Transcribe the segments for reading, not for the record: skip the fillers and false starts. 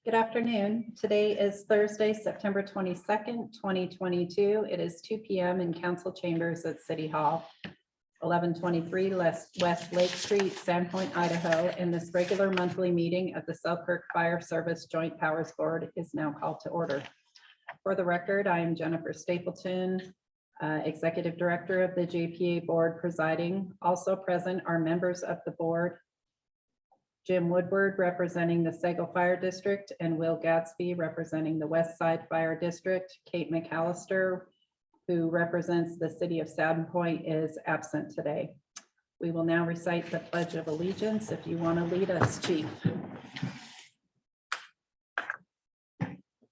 Good afternoon. Today is Thursday, September 22nd, 2022. It is 2 p.m. in council chambers at City Hall, 1123 West Lake Street, Sandpoint, Idaho, and this regular monthly meeting of the Selkirk Fire Service Joint Powers Board is now called to order. For the record, I am Jennifer Stapleton, Executive Director of the JPA Board presiding. Also present are members of the board, Jim Woodward representing the Sago Fire District and Will Gadsby representing the West Side Fire District. Kate McAllister, who represents the city of Sandpoint, is absent today. We will now recite the Pledge of Allegiance. If you want to lead us, Chief.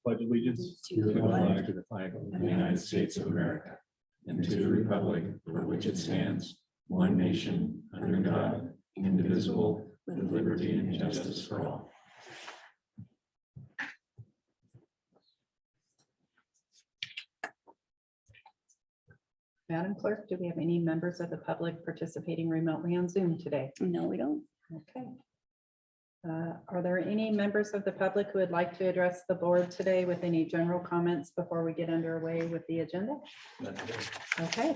Pledge allegiance to the flag of the United States of America and to the republic for which it stands, one nation, under God, indivisible, with liberty and justice for all. Madam Clerk, do we have any members of the public participating remotely on Zoom today? No, we don't. Okay. Are there any members of the public who would like to address the board today with any general comments before we get underway with the agenda? Okay.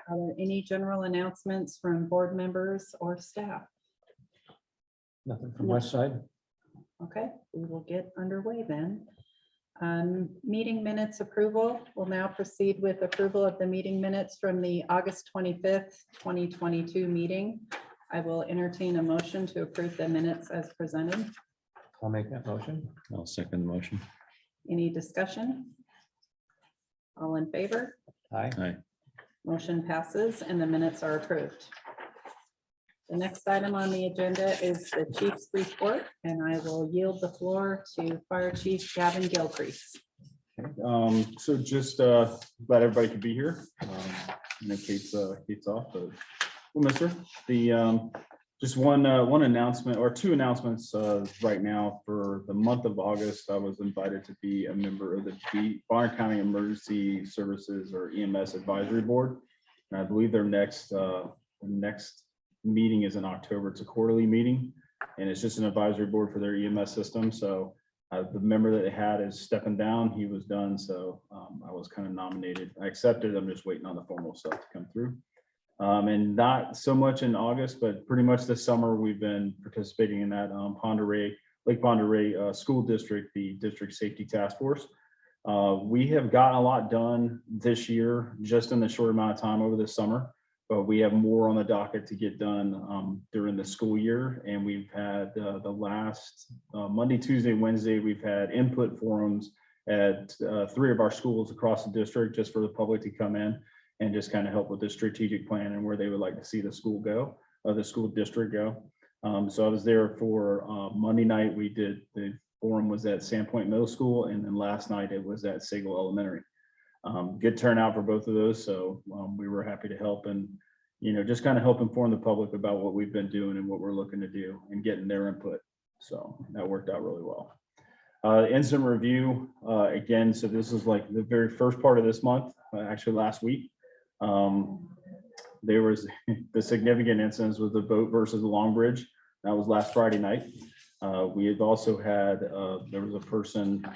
Are there any general announcements from board members or staff? Nothing from my side. Okay, we will get underway then. Meeting minutes approval. We'll now proceed with approval of the meeting minutes from the August 25th, 2022 meeting. I will entertain a motion to approve the minutes as presented. I'll make that motion. I'll second the motion. Any discussion? All in favor? Aye. Aye. Motion passes and the minutes are approved. The next item on the agenda is the chief's report, and I will yield the floor to Fire Chief Gavin Gilcrease. So just glad everybody could be here. I know Kate's off, but we'll miss her. The just one announcement or two announcements right now. For the month of August, I was invited to be a member of the Bonner County Emergency Services or EMS Advisory Board, and I believe their next meeting is in October. It's a quarterly meeting, and it's just an advisory board for their EMS system. So the member that they had is stepping down. He was done, so I was kind of nominated. I accepted. I'm just waiting on the formal stuff to come through. And not so much in August, but pretty much this summer we've been participating in that Lake Pend Oreille School District, the District Safety Task Force. We have gotten a lot done this year, just in the short amount of time over the summer. But we have more on the docket to get done during the school year. And we've had the last Monday, Tuesday, Wednesday, we've had input forums at 3 of our schools across the district, just for the public to come in and just kind of help with the strategic plan and where they would like to see the school go, or the school district go. So I was there for Monday night. We did, the forum was at Sandpoint Middle School, and then last night it was at Sago Elementary. Good turnout for both of those, so we were happy to help and just kind of help inform the public about what we've been doing and what we're looking to do and getting their input. So that worked out really well. Incident review again. So this is like the very first part of this month. Actually, last week there was the significant incidents with the boat versus the Long Bridge. That was last Friday night. We had also had, there was a person,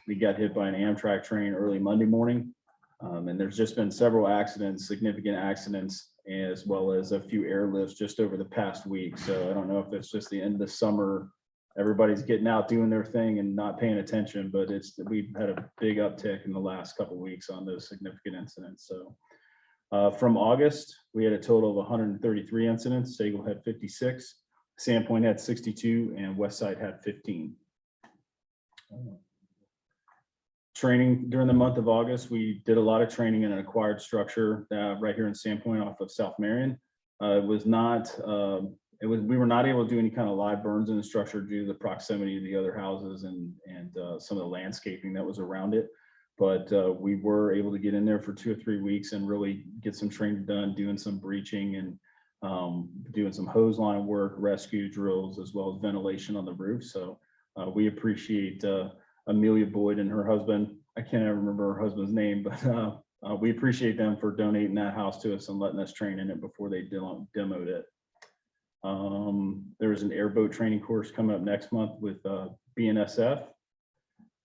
we got hit by an Amtrak train early Monday morning. And there's just been several accidents, significant accidents, as well as a few airlifts just over the past week. So I don't know if it's just the end of the summer, everybody's getting out doing their thing and not paying attention, but we've had a big uptick in the last couple of weeks on those significant incidents. So from August, we had a total of 133 incidents. Sago had 56. Sandpoint had 62 and Westside had 15. Training during the month of August, we did a lot of training in an acquired structure right here in Sandpoint off of South Marion. We were not able to do any kind of live burns in the structure due to the proximity of the other houses and some of the landscaping that was around it. But we were able to get in there for 2 or 3 weeks and really get some training done, doing some breaching and doing some hose line work, rescue drills, as well as ventilation on the roof. So we appreciate Amelia Boyd and her husband. I can't ever remember her husband's name, but we appreciate them for donating that house to us and letting us train in it before they demoed it. There's an airboat training course coming up next month with BNSF.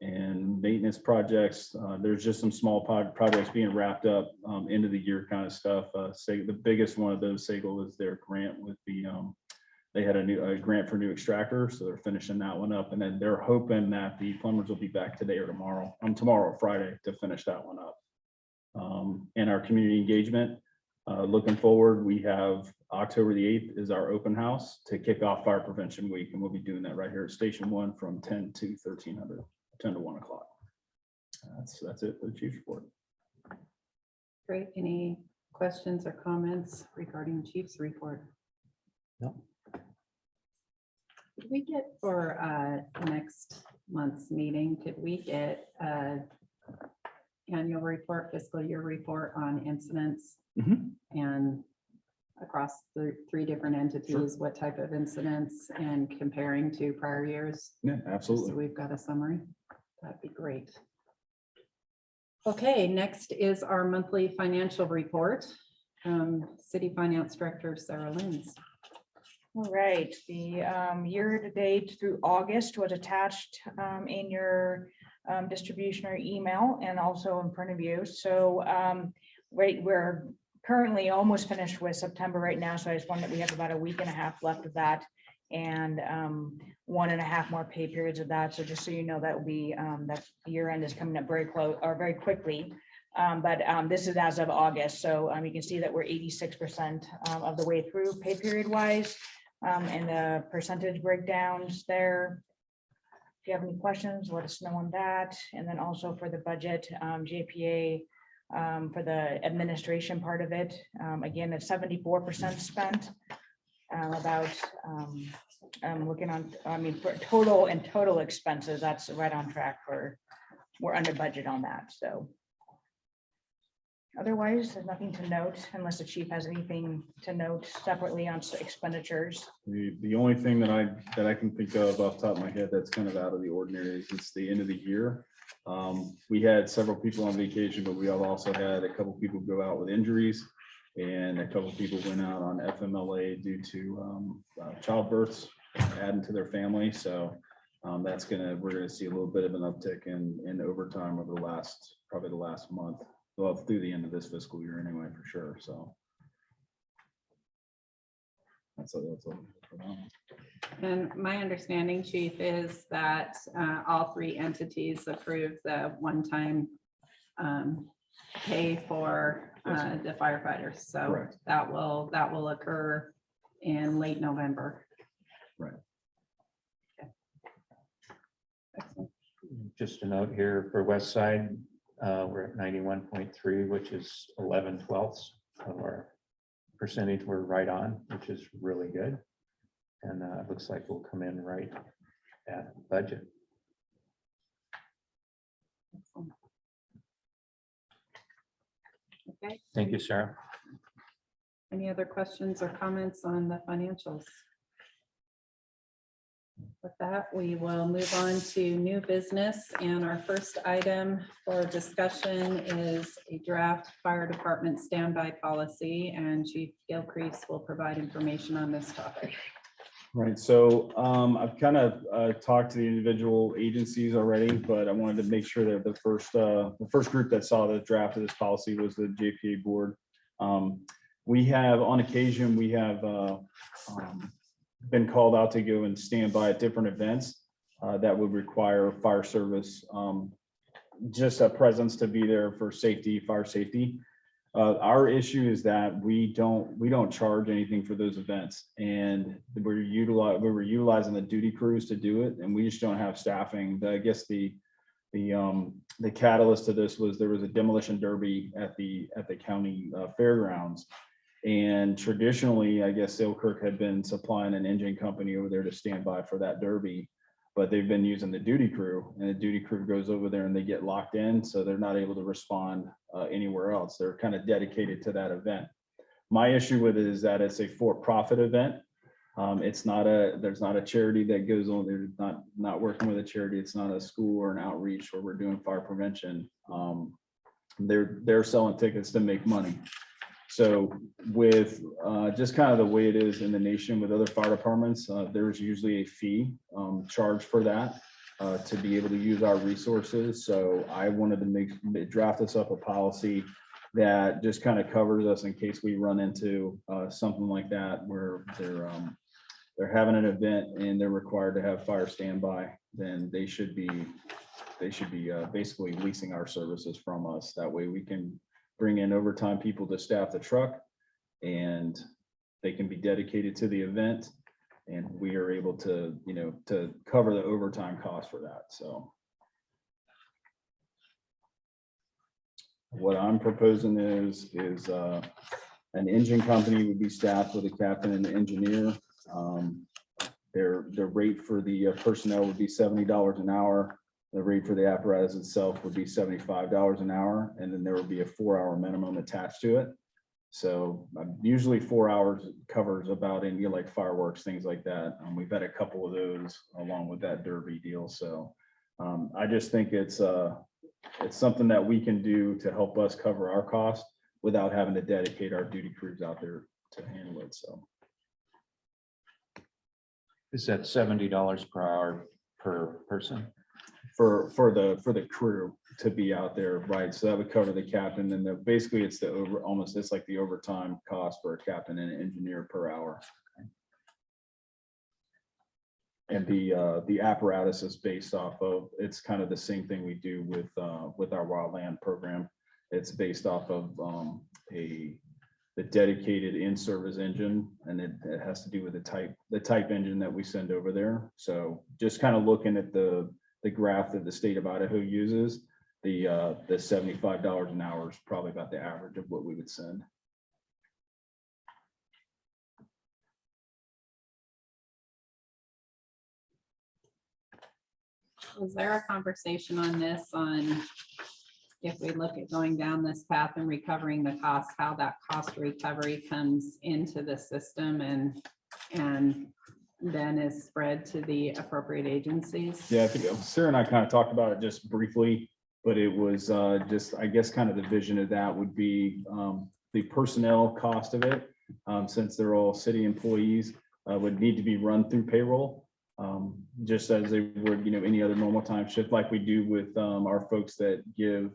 And maintenance projects, there's just some small projects being wrapped up, end of the year kind of stuff. Say the biggest one of those, Sagal, was their grant with the, they had a grant for new extractor, so they're finishing that one up. And then they're hoping that the plumbers will be back today or tomorrow, tomorrow or Friday, to finish that one up. And our community engagement, looking forward, we have October the 8th is our open house to kick off Fire Prevention Week, and we'll be doing that right here at Station 1 from 10 to 1300. 10 to 1 o'clock. That's it for the chief's report. Great. Any questions or comments regarding Chief's report? No. Could we get for next month's meeting, could we get annual report, fiscal year report on incidents and across the 3 different entities, what type of incidents and comparing to prior years? Yeah, Just absolutely. so we've got a summary. That'd be great. Okay, next is our monthly financial report. City Finance Director Sarah Lenz. All right, the year-to-date through August was attached in your distribution or email and also in front of you. So we're currently almost finished with September right now. So I just wanted, we have about a week and a half left of that and 1.5 more pay periods of that. So just so you know, that will be that year end is coming up very close or very quickly. But this is as of August. So you can see that we're 86% of the way through pay period wise. And the percentage breakdowns there. If you have any questions, let us know on that. And then also for the budget, JPA for the administration part of it, again, it's 74% spent. I'm looking on, for total expenses, that's right on track we're under budget on that. So otherwise, there's nothing to note unless the chief has anything to note separately on expenditures. The only thing that I can think of off the top of my head that's kind of out of the ordinary is it's the end of the year. We had several people on vacation, but we have also had a couple people go out with injuries, and a couple people went out on FMLA due to childbirths adding to their family. So we're gonna see a little bit of an uptick in overtime over probably the last month. Well, through the end of this fiscal year anyway, for sure. So that's all for now. And my understanding, Chief, is that all 3 entities approved the one-time pay for the firefighters. So Correct. that will occur in late November. Right. Okay. Excellent. Just a note here for West Side, we're at 91.3, which is 11/12 of our percentage. We're right on, which is really good. And it looks like we'll come in right at budget. Excellent. Okay, Thank you, Sarah. any other questions or comments on the financials? With that, we will move on to new business, and our first item for discussion is a draft fire department standby policy, and Chief Gilcrease will provide information on this topic. Right, so I've kind of talked to the individual agencies already, but I wanted to make sure that the first group that saw the draft of this policy was the JPA board. We have, on occasion, been called out to go and stand by at different events that would require fire service, just a presence to be there for safety, fire safety. Our issue is that we don't charge anything for those events, and we were utilizing the duty crews to do it, and we just don't have staffing. I guess the catalyst to this was there was a demolition derby at the county fairgrounds. And traditionally, I guess Selkirk had been supplying an engine company over there to stand by for that derby, but they've been using the duty crew, and the duty crew goes over there and they get locked in, so they're not able to respond anywhere else. They're kind of dedicated to that event. My issue with it is that it's a for-profit event. There's not a charity that goes on. They're not working with a charity. It's not a school or an outreach where we're doing fire prevention. They're selling tickets to make money. So with just kind of the way it is in the nation with other fire departments, there's usually a fee charged for that to be able to use our resources. So I wanted to draft us up a policy that just kind of covers us in case we run into something like that where they're having an event and they're required to have fire standby, then they should be basically leasing our services from us. That way we can bring in overtime people to staff the truck and they can be dedicated to the event. And we are able to, to cover the overtime cost for that. So what I'm proposing is an engine company would be staffed with a captain and an engineer. Their rate for the personnel would be $70 an hour. The rate for the apparatus itself would be $75 an hour, and then there would be a 4-hour minimum attached to it. So usually 4 hours covers about any like fireworks, things like that. We've had a couple of those along with that Derby deal. So I just think it's something that we can do to help us cover our cost without having to dedicate our duty crews out there to handle it. So Is that $70 per hour per person? for the crew to be out there, right? So that would cover the captain, and basically it's it's like the overtime cost for a captain and an engineer per hour. And the apparatus is based off of, it's kind of the same thing we do with our wildland program. It's based off of the dedicated in-service engine, and it has to do with the type engine that we send over there. So just kind of looking at the graph that the state of Idaho uses, the $75 an hour is probably about the average of what we would send. Was there a conversation on this, on if we look at going down this path and recovering the cost, how that cost recovery comes into the system and then is spread to the appropriate agencies? Yeah, I think Sarah and I kind of talked about it just briefly, but it was just, I guess, kind of the vision of that would be the personnel cost of it, since they're all city employees, would need to be run through payroll, just as they would, any other normal time shift, like we do with our folks that give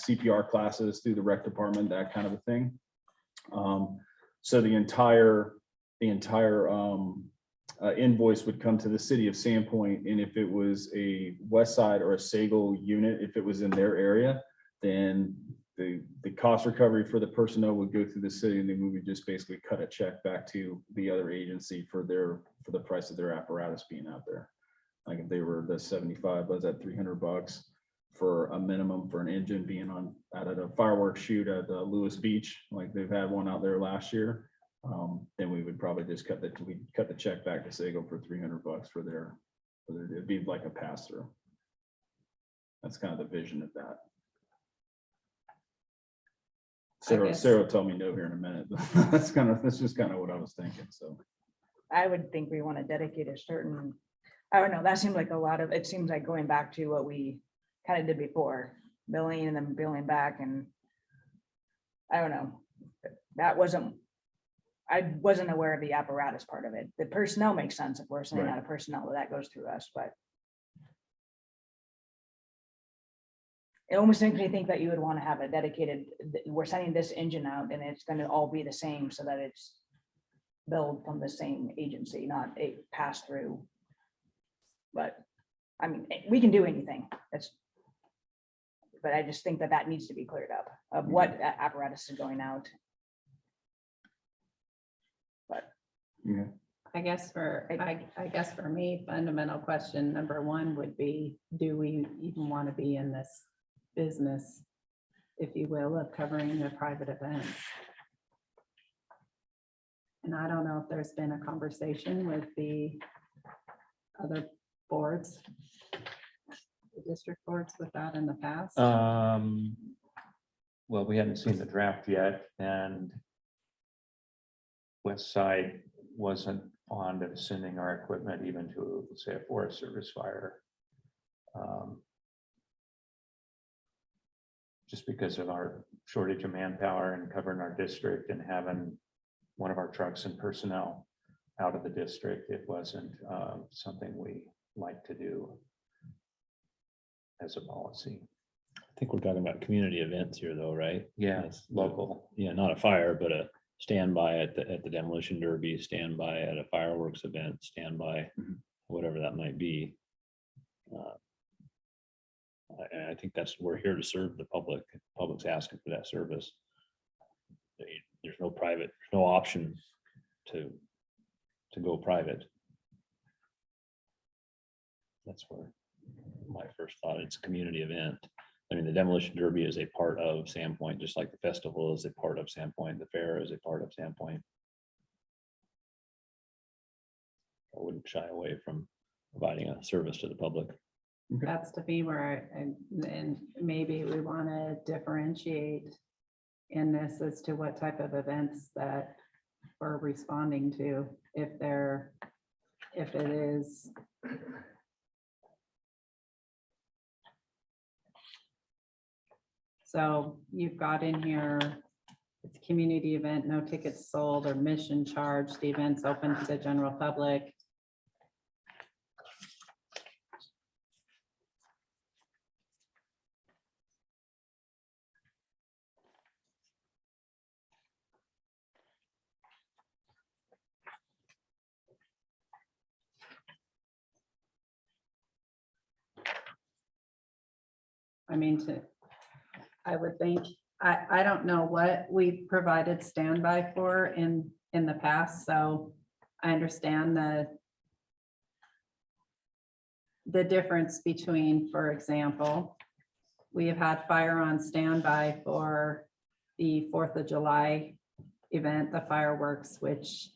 CPR classes through the rec department, that kind of a thing. So the entire invoice would come to the city of Sandpoint, and if it was a West Side or a Sagal unit, if it was in their area, then the cost recovery for the personnel would go through the city, and then we would just basically cut a check back to the other agency for the price of their apparatus being out there. Like if they were the 75, was that $300 for a minimum for an engine being out at a fireworks shoot at Lewis Beach, like they've had one out there last year. Then we would probably just cut the check back to Sago for $300 for it'd be like a pass through. That's kind of the vision of that. Sarah will tell me no here in a minute. That's just kind of what I was thinking. So I would think we want to dedicate a certain, I don't know, that seems like it seems like going back to what we kind of did before, billing and then billing back, and I don't know. I wasn't aware of the apparatus part of it. The personnel makes sense if we're sending out a personnel, that goes through us, but it almost makes me think that you would want to have a dedicated, we're sending this engine out and it's going to all be the same so that it's billed from the same agency, not a pass through. But I mean, we can do anything. But I just think that needs to be cleared up of what apparatus is going out. But yeah. I guess for me, fundamental question number one would be, do we even want to be in this business, if you will, of covering the private events? And I don't know if there's been a conversation with the other boards, the district boards with that in the past. Well, we hadn't seen the draft yet, and West Side wasn't fond of sending our equipment even to, say, a Forest Service fire. just because of our shortage of manpower and covering our district and having one of our trucks and personnel out of the district, it wasn't something we like to do as a policy. I think we're talking about community events here though, right? Yeah, That's local. Yeah, not a fire, but a standby at the demolition derby, standby at a fireworks event, standby, Mhm. whatever that might be. I think we're here to serve the public. Public's asking for that service. There's no private, there's no option to go private. That's where my first thought, it's a community event. I mean, the demolition derby is a part of Sandpoint, just like the festival is a part of Sandpoint, the fair is a part of Sandpoint. I wouldn't shy away from providing a service to the public. That's to me where, and maybe we want to differentiate in this as to what type of events that we're responding to, if it is. So you've got in here, it's a community event, no tickets sold or mission charged, the event's open to the general public. I mean, I would think, I don't know what we've provided standby for in the past, so I understand the difference between, for example, we have had fire on standby for the 4th of July event, the fireworks, which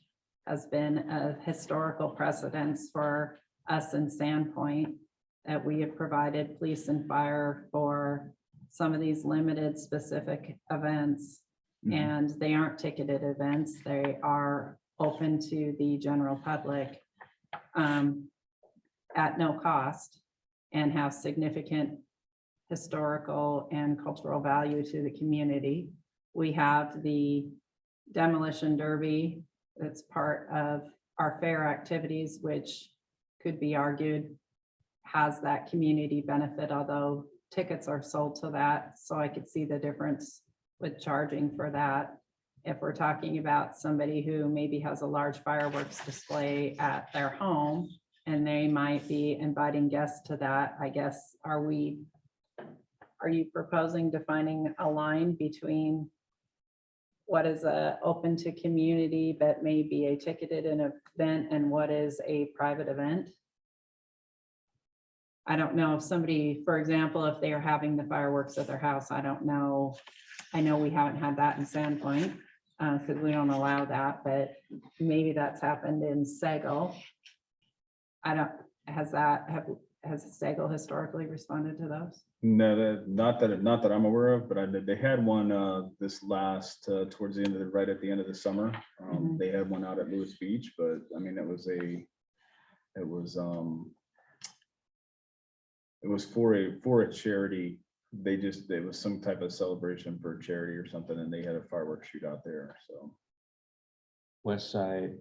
has been a historical precedence for us in Sandpoint, that we have provided police and fire for some of these limited specific events. Mhm. And they aren't ticketed events. They are open to the general public at no cost and have significant historical and cultural value to the community. We have the demolition derby that's part of our fair activities, which could be argued has that community benefit, although tickets are sold to that. So I could see the difference with charging for that. If we're talking about somebody who maybe has a large fireworks display at their home and they might be inviting guests to that, I guess, are you proposing defining a line between what is open to community but may be a ticketed event and what is a private event? I don't know if somebody, for example, if they are having the fireworks at their house, I don't know. I know we haven't had that in Sandpoint because we don't allow that, but maybe that's happened in Sagal. Has Sagal historically responded to those? No, not that I'm aware of, but they had one this last towards the end of right at the end of the summer. Mhm. They had one out at Lewis Beach, but I mean, it was for a charity. It was some type of celebration for charity or something, and they had a fireworks shoot out there. So West Side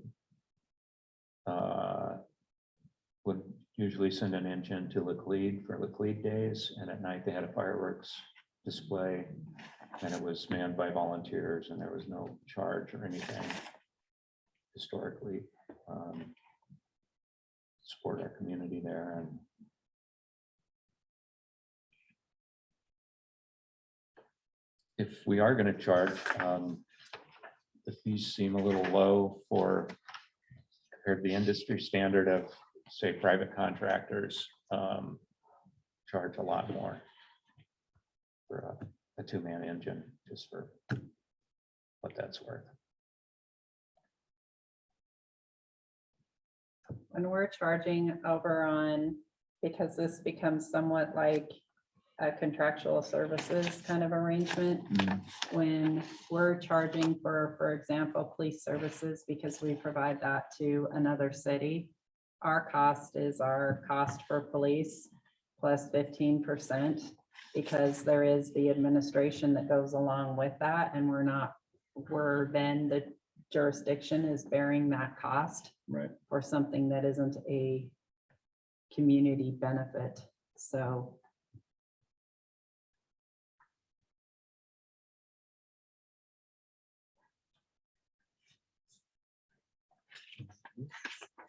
would usually send an engine to Laclede for Laclede days, and at night they had a fireworks display, and it was manned by volunteers, and there was no charge or anything historically. Support our community there, and if we are going to charge, the fees seem a little low for compared to the industry standard of, say, private contractors charge a lot more for a two-man engine, just for what that's worth. When we're charging over on, because this becomes somewhat like a contractual services kind of arrangement, when we're charging for example, police services, because we provide that to another city, our cost is our cost for police plus 15%. because there is the administration that goes along with that, and we're then the jurisdiction is bearing that cost Right. for something that isn't a community benefit. So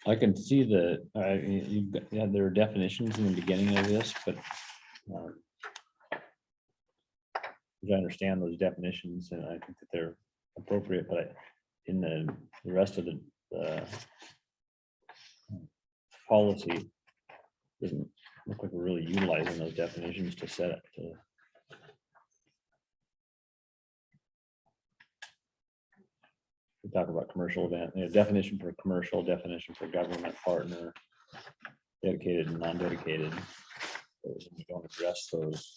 I can see yeah, there are definitions in the beginning of this, but um, I understand those definitions and I think that they're appropriate, but in the rest of the policy doesn't look like we're really utilizing those definitions to set it to. We talk about commercial event, definition for commercial, definition for government partner, dedicated and non-dedicated. We don't address those.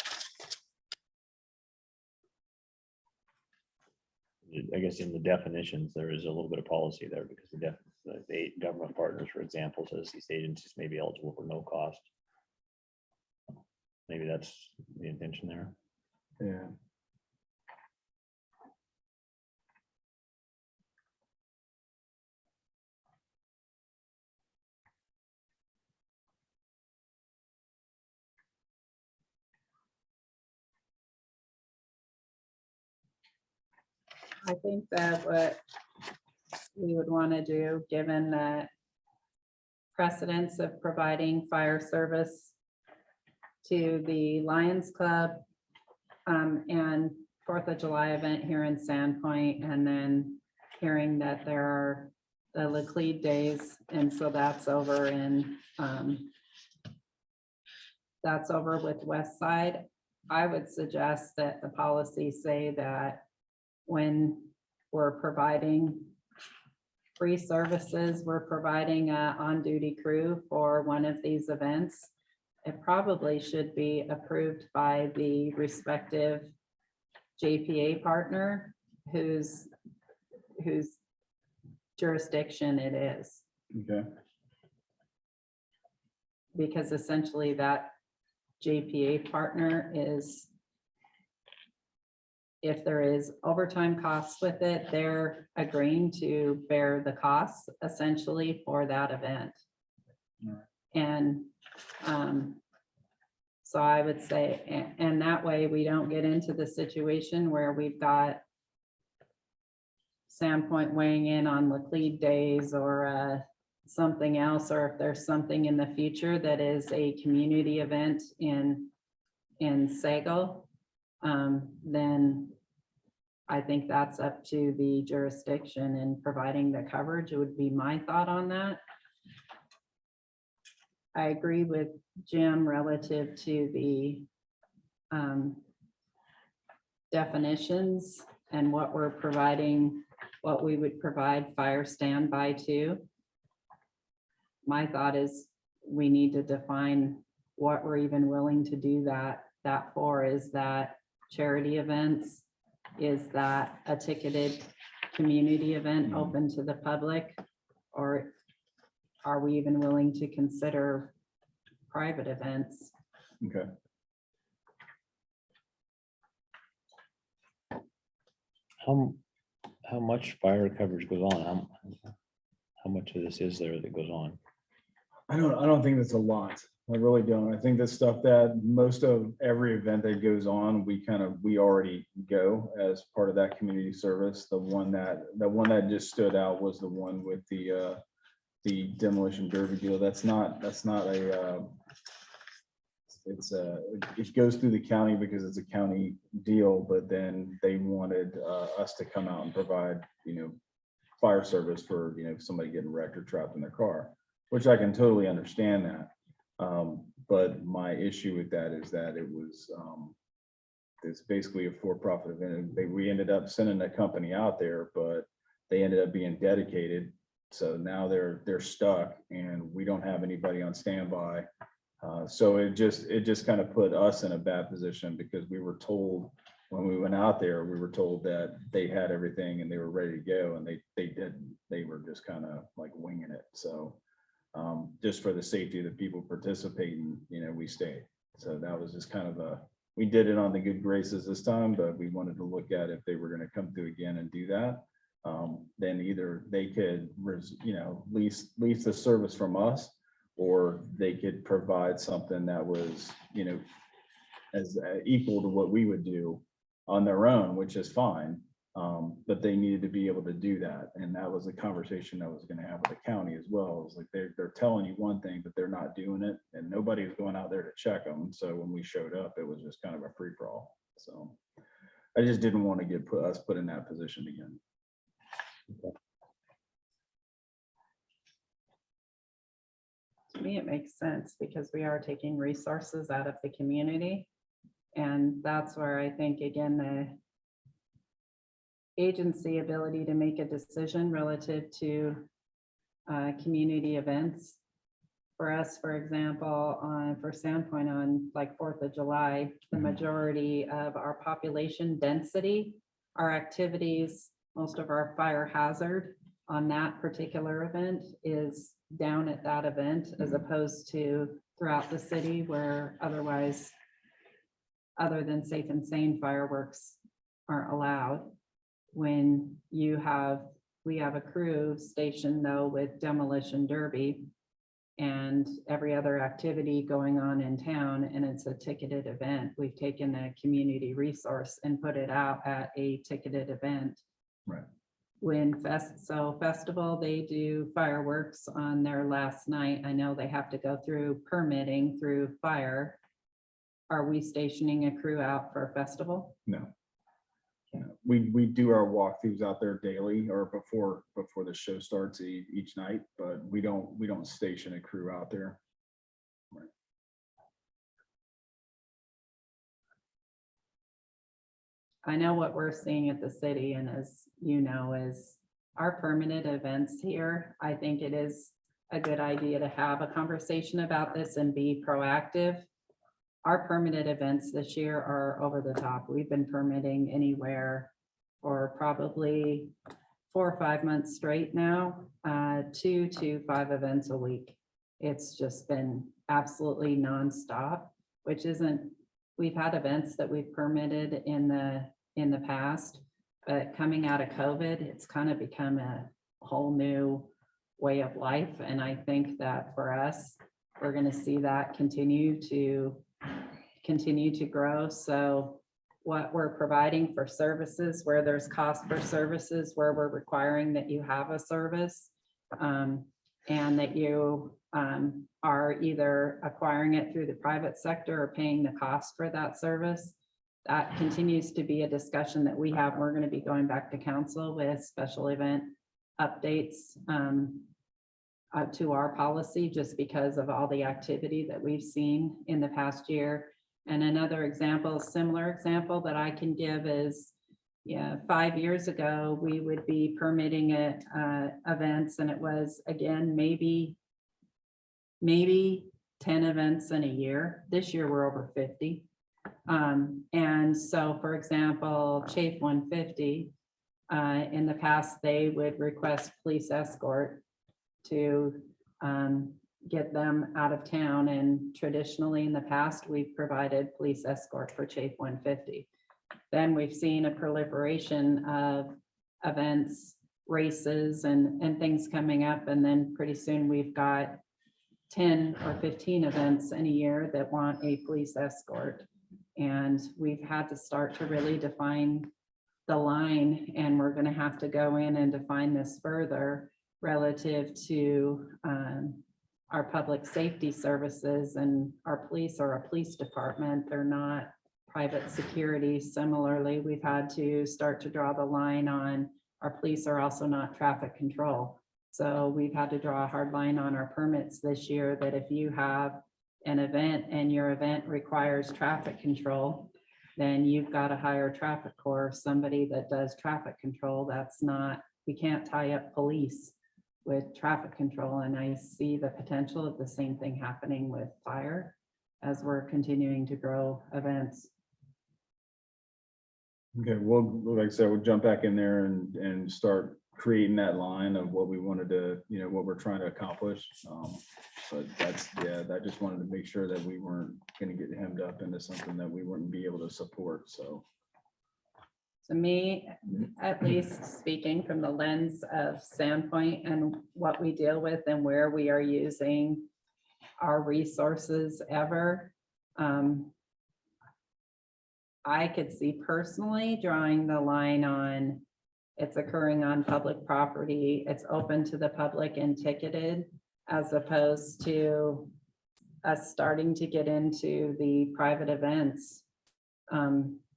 I guess in the definitions, there is a little bit of policy there because the 8 government partners, for example, says these agencies may be eligible for no cost. Maybe that's the intention there. Yeah. I think that what we would want to do, given that precedence of providing fire service to the Lions Club and 4th of July event here in Sandpoint, and then hearing that there are the Laclede days, and so that's over in that's over with West Side. I would suggest that the policy say that when we're providing free services, we're providing a on-duty crew for one of these events, it probably should be approved by the respective JPA partner whose jurisdiction it is. Okay. Because essentially that JPA partner is, if there is overtime costs with it, they're agreeing to bear the costs essentially for that event. All right. And so I would say, and that way we don't get into the situation where we've got Sandpoint weighing in on Laclede days or something else, or if there's something in the future that is a community event in Sago, then I think that's up to the jurisdiction, and providing the coverage would be my thought on that. I agree with Jim relative to the definitions and what we're providing, what we would provide fire standby to. My thought is we need to define what we're even willing to do that for. Is that charity events? Is that a ticketed community event open to the public? Or are we even willing to consider private events? Okay. How much fire coverage goes on? How much of this is there that goes on? I don't think that's a lot. I really don't. I think that's stuff that most of every event that goes on, we already go as part of that community service. The one that just stood out was the one with the demolition derby deal. That's not a it goes through the county because it's a county deal, but then they wanted us to come out and provide, fire service for, somebody getting wrecked or trapped in their car, which I can totally understand that. But my issue with that is that it's basically a for-profit event. We ended up sending a company out there, but they ended up being dedicated. So now they're stuck and we don't have anybody on standby. So it just kind of put us in a bad position because we were told when we went out there, we were told that they had everything and they were ready to go, and they didn't. They were just kind of like winging it. So just for the safety of the people participating, we stayed. So that was just kind of We did it on the good graces this time, but we wanted to look at if they were gonna come through again and do that. Then either they could, lease the service from us, or they could provide something that was, as equal to what we would do on their own, which is fine. But they needed to be able to do that. And that was a conversation I was gonna have with the county as well. It's like they're telling you one thing, but they're not doing it, and nobody was going out there to check them. So when we showed up, it was just kind of a free for all. So I just didn't want to get us put in that position again. To me, it makes sense because we are taking resources out of the community. And that's where I think, again, the agency ability to make a decision relative to community events. For us, for example, for Sandpoint on like 4th of July, the majority of our population density, our activities, most of our fire hazard on that particular event is down at that event, as opposed to throughout the city where otherwise, other than safe and sane, fireworks aren't allowed. When we have a crew stationed though with demolition derby and every other activity going on in town, and it's a ticketed event. We've taken a community resource and put it out at a ticketed event. Right. When festival, they do fireworks on their last night. I know they have to go through permitting through fire. Are we stationing a crew out for a festival? No. No. We do our walkthroughs out there daily or before the show starts each night, but we don't station a crew out there. Right. I know what we're seeing at the city, and as you know, is our permanent events here. I think it is a good idea to have a conversation about this and be proactive. Our permitted events this year are over the top. We've been permitting anywhere for probably 4 or 5 months straight now, 2 to 5 events a week. It's just been absolutely nonstop, which isn't, we've had events that we've permitted in the past, but coming out of COVID, it's kind of become a whole new way of life. And I think that for us, we're going to see that continue to grow. So what we're providing for services, where there's cost for services, where we're requiring that you have a service, and that you are either acquiring it through the private sector or paying the cost for that service. That continues to be a discussion that we have. We're going to be going back to council with special event updates to our policy, just because of all the activity that we've seen in the past year. And another example, similar example that I can give is, 5 years ago, we would be permitting it events, and it was, again, maybe 10 events in a year. This year, we're over 50. And so, for example, Chafe 150, in the past, they would request police escort to get them out of town. And traditionally in the past, we've provided police escort for Chafe 150. Then we've seen a proliferation of events, races, and things coming up. And then pretty soon we've got 10 or 15 events in a year that want a police escort. And we've had to start to really define the line, and we're going to have to go in and define this further relative to our public safety services. And our police are a police department. They're not private security. Similarly, we've had to start to draw the line on our police are also not traffic control. So we've had to draw a hard line on our permits this year, that if you have an event and your event requires traffic control, then you've got to hire traffic corps, somebody that does traffic control. That's not, we can't tie up police with traffic control. And I see the potential of the same thing happening with fire as we're continuing to grow events. Okay, well, like I said, we'll jump back in there and start creating that line of what we wanted to, what we're trying to accomplish. But that's, yeah, I just wanted to make sure that we weren't gonna get hemmed up into something that we wouldn't be able to support, so. To me, at least speaking from the lens of Sandpoint and what we deal with and where we are using our resources ever, I could see personally drawing the line on it's occurring on public property, it's open to the public and ticketed, as opposed to us starting to get into the private events.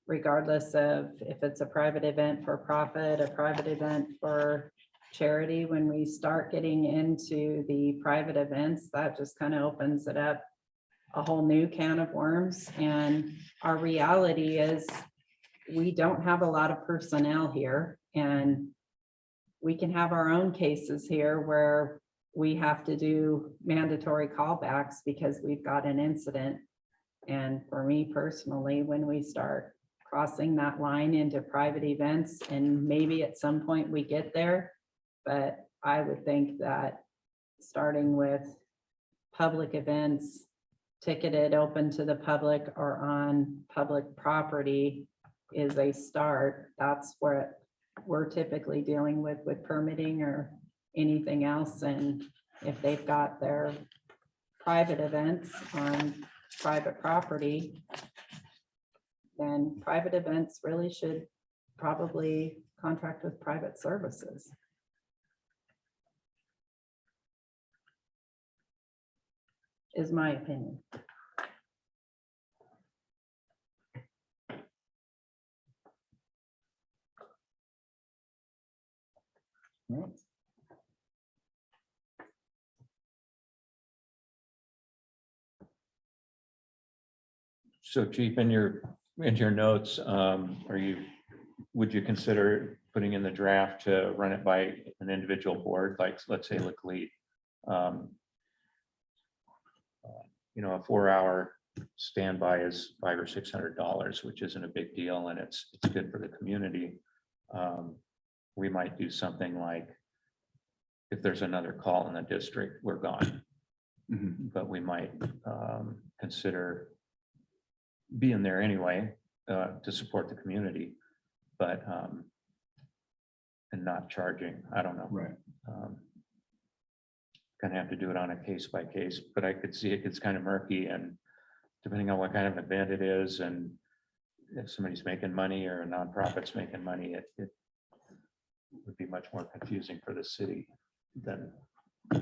Regardless of if it's a private event for profit, a private event for charity, when we start getting into the private events, that just kind of opens it up a whole new can of worms. And our reality is we don't have a lot of personnel here, and we can have our own cases here where we have to do mandatory callbacks because we've got an incident. And for me personally, when we start crossing that line into private events, and maybe at some point we get there, but I would think that starting with public events, ticketed, open to the public or on public property is a start. That's where we're typically dealing with permitting or anything else. And if they've got their private events on private property, then private events really should probably contract with private services. Is my opinion. So Chief, in your notes, would you consider putting in the draft to run it by an individual board, like let's say Laclede? A 4-hour standby is $500 or $600, which isn't a big deal, and it's good for the community. We might do something like, if there's another call in the district, we're gone. But we might consider being there anyway to support the community, but and not charging. I don't know. Right. Gonna have to do it on a case by case, but I could see it gets kind of murky, and depending on what kind of event it is, and if somebody's making money or a nonprofit's making money, it would be much more confusing for the city than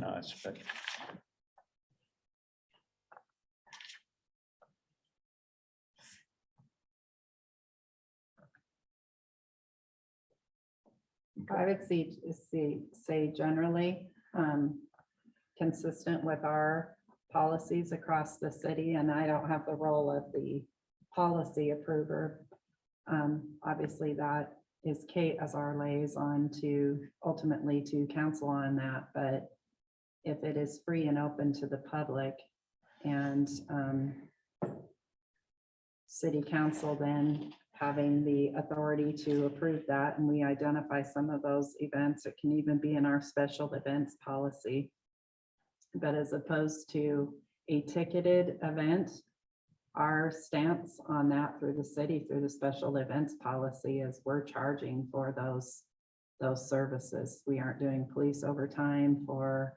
us. But I would say generally, consistent with our policies across the city, and I don't have the role of the policy approver. Obviously, that is Kate as our liaison to ultimately to council on that, but if it is free and open to the public and city council then having the authority to approve that, and we identify some of those events, it can even be in our special events policy. But as opposed to a ticketed event, our stance on that through the city, through the special events policy, is we're charging for those services. We aren't doing police overtime for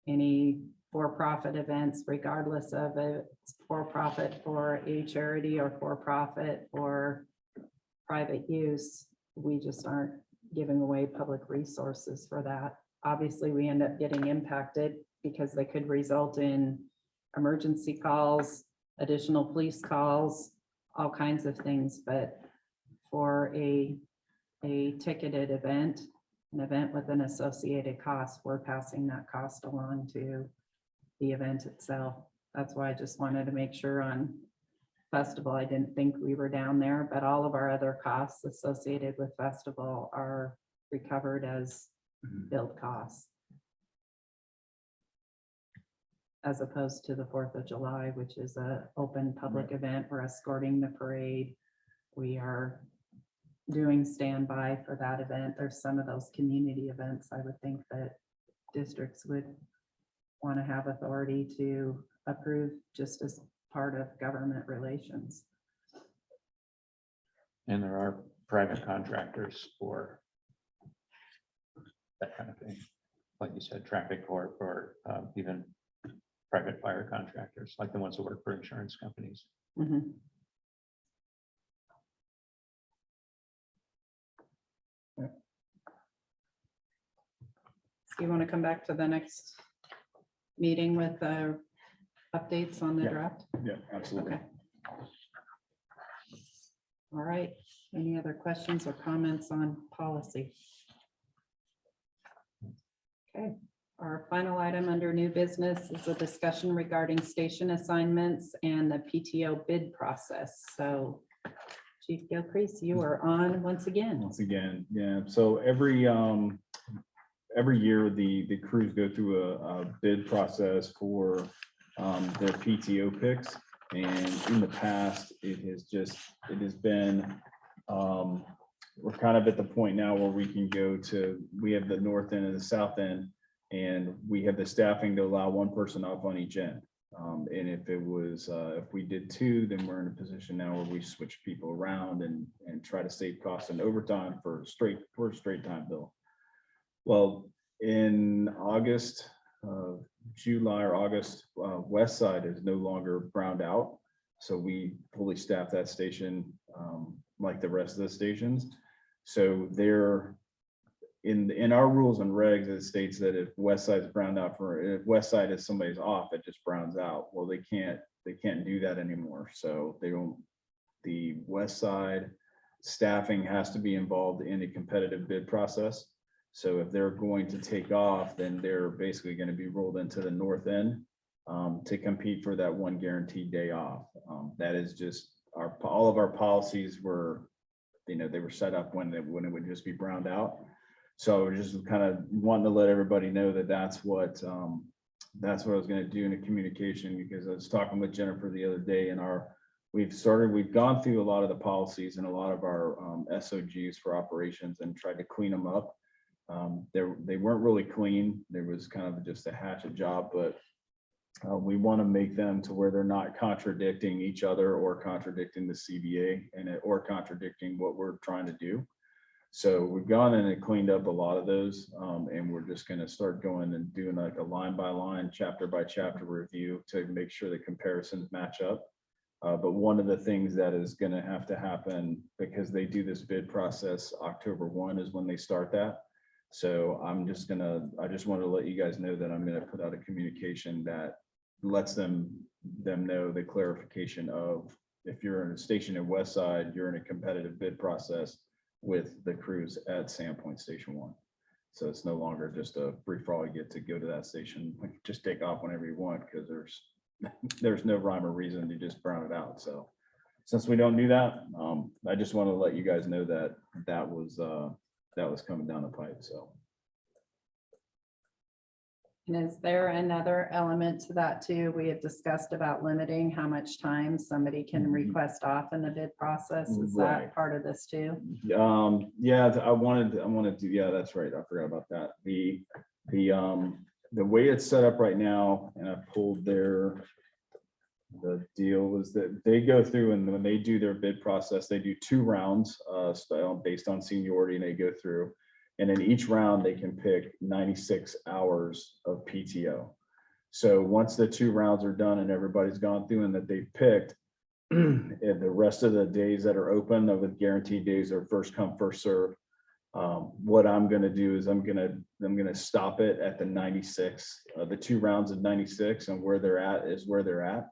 any for-profit events, regardless of it's for-profit for a charity or for-profit or private use. We just aren't giving away public resources for that. Obviously, we end up getting impacted because they could result in emergency calls, additional police calls, all kinds of things. But for a ticketed event, an event with an associated cost, we're passing that cost along to the event itself. That's why I just wanted to make sure on festival, I didn't think we were down there, but all of our other costs associated with festival are recovered as billed costs. As opposed to the 4th of July, which is an open public event. We're escorting the parade. We are doing standby for that event. There's some of those community events I would think that districts would want to have authority to approve just as part of government relations. And there are private contractors for that kind of thing. Like you said, traffic court or even private fire contractors, like the ones that work for insurance companies. Mhm. So you want to come back to the next meeting with updates on the Yeah. draft? Yeah, absolutely. Okay. All right. Any other questions or comments on policy? Okay. Our final item under new business is a discussion regarding station assignments and the PTO bid process. So Chief Gilcrease, you are on once again. Once again, yeah, so every year, the crews go through a bid process for their PTO picks. And in the past, it has been, we're kind of at the point now where we can we have the north end and the south end, and we have the staffing to allow one person off on each end. And if we did two, then we're in a position now where we switch people around and try to save costs and overtime for a straight time bill. Well, in July or August, West Side is no longer browned out. So we fully staff that station like the rest of the stations. So they're in our rules and regs, it states that if West Side's browned out if West Side is somebody's off, it just browns out. Well, they can't do that anymore. So the West Side staffing has to be involved in a competitive bid process. So if they're going to take off, then they're basically going to be rolled into the north end to compete for that one guaranteed day off. That is just all of our policies were, they were set up when it would just be browned out. So just kind of wanting to let everybody know that that's what I was going to do in the communication, because I was talking with Jennifer the other day, and we've gone through a lot of the policies and a lot of our SOGs for operations and tried to clean them up. They weren't really clean. There was kind of just a hatchet job, but we want to make them to where they're not contradicting each other or contradicting the CBA or contradicting what we're trying to do. So we've gone in and cleaned up a lot of those, and we're just going to start going and doing like a line by line, chapter by chapter review to make sure the comparisons match up. But one of the things that is going to have to happen, because they do this bid process, October 1 is when they start that. So I just want to let you guys know that I'm going to put out a communication that lets them know the clarification of, if you're in a station at West Side, you're in a competitive bid process with the crews at Sandpoint Station 1. So it's no longer just a free for all. You get to go to that station, just take off whenever you want, because there's no rhyme or reason to just brown it out. So since we don't do that, I just want to let you guys know that was coming down the pipe. So. And is there another element to that too? We had discussed about limiting how much time somebody can request off in the bid process. Is Right. that part of this too? Yeah, I wanted to, yeah, that's right. I forgot about that. The way it's set up right now, and I pulled the deal was that they go through, and when they do their bid process, they do 2 rounds based on seniority, and they go through. And in each round, they can pick 96 hours of PTO. So once the 2 rounds are done and everybody's gone through and that they've picked, and the rest of the days that are open with guaranteed days are first come, first serve. What I'm going to do is I'm going to stop it at the 96, the 2 rounds of 96, and where they're at is where they're at.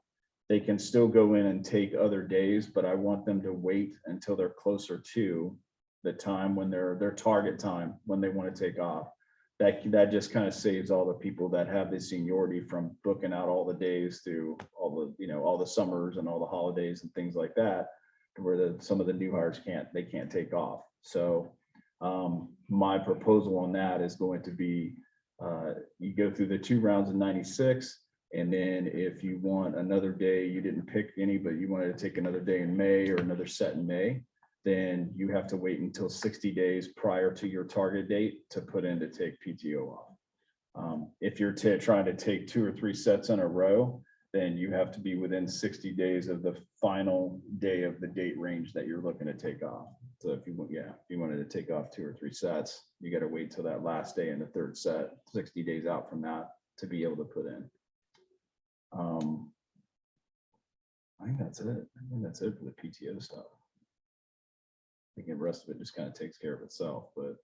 They can still go in and take other days, but I want them to wait until they're closer to the time when their target time when they want to take off. That just kind of saves all the people that have the seniority from booking out all the days through all the summers and all the holidays and things like that, where some of the new hires can't take off. So my proposal on that is going to be you go through the 2 rounds of 96, and then if you want another day, you didn't pick any, but you wanted to take another day in May or another set in May, then you have to wait until 60 days prior to your target date to put in to take PTO off. If you're trying to take 2 or 3 sets in a row, then you have to be within 60 days of the final day of the date range that you're looking to take off. So if you want, if you wanted to take off 2 or 3 sets, you got to wait till that last day in the 3rd set, 60 days out from that to be able to put in. I think that's it. I think that's it for the PTO stuff. I think the rest of it just kind of takes care of itself, but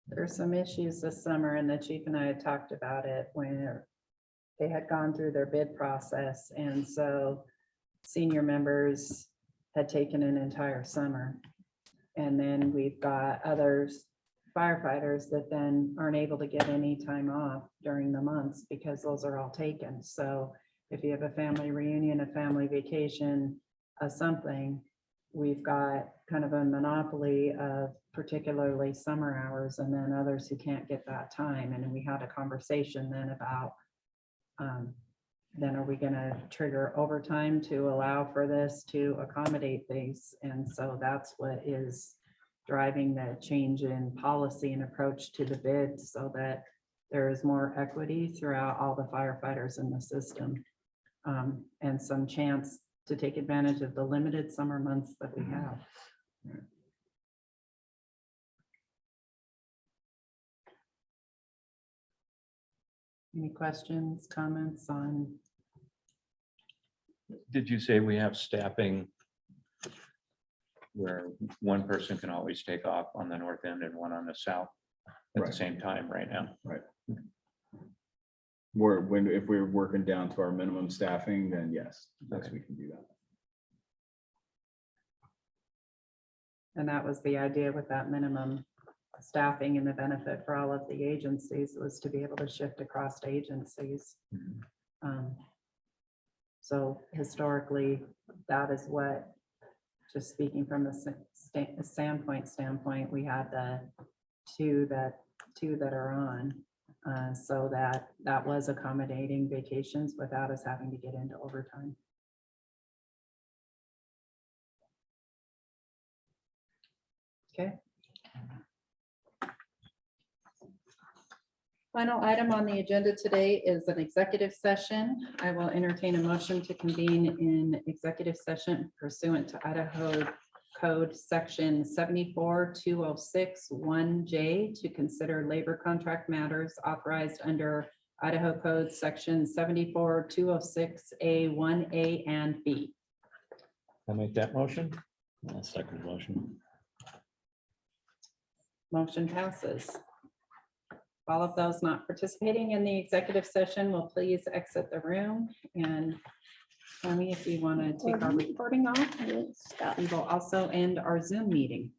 There's some issues this summer, and the chief and I had talked about it when they had gone through their bid process, and so senior members had taken an entire summer. And then we've got others, firefighters, that then aren't able to get any time off during the months because those are all taken. So if you have a family reunion, a family vacation, something, we've got kind of a monopoly of particularly summer hours, and then others who can't get that time. And we had a conversation then about, then are we gonna trigger overtime to allow for this to accommodate these? And so that's what is driving the change in policy and approach to the bid, so that there is more equity throughout all the firefighters in the system. And some chance to take advantage of the limited summer months that we have. Any questions, comments on? Did you say we have staffing where one person can always take off on the north end and one on the south at the Right. same time right now? if we're working down to our minimum staffing, then yes, we can do that. And that was the idea with that minimum staffing, and the benefit for all of the agencies was to be able to shift across to agencies. So historically, that is what, just speaking from the standpoint, we had the two that are on. So that was accommodating vacations without us having to get into overtime. Okay. Final item on the agenda today is an executive session. I will entertain a motion to convene in executive session pursuant to Idaho Code Section 74-206-1J to consider labor contract matters authorized under Idaho Code Section 74-206-A1A and B. I'll make that motion. I'll second the motion. Motion passes. All of those not participating in the executive session will please exit the room. And Tammy, if you want to take our recording off, we will also end our Zoom meeting.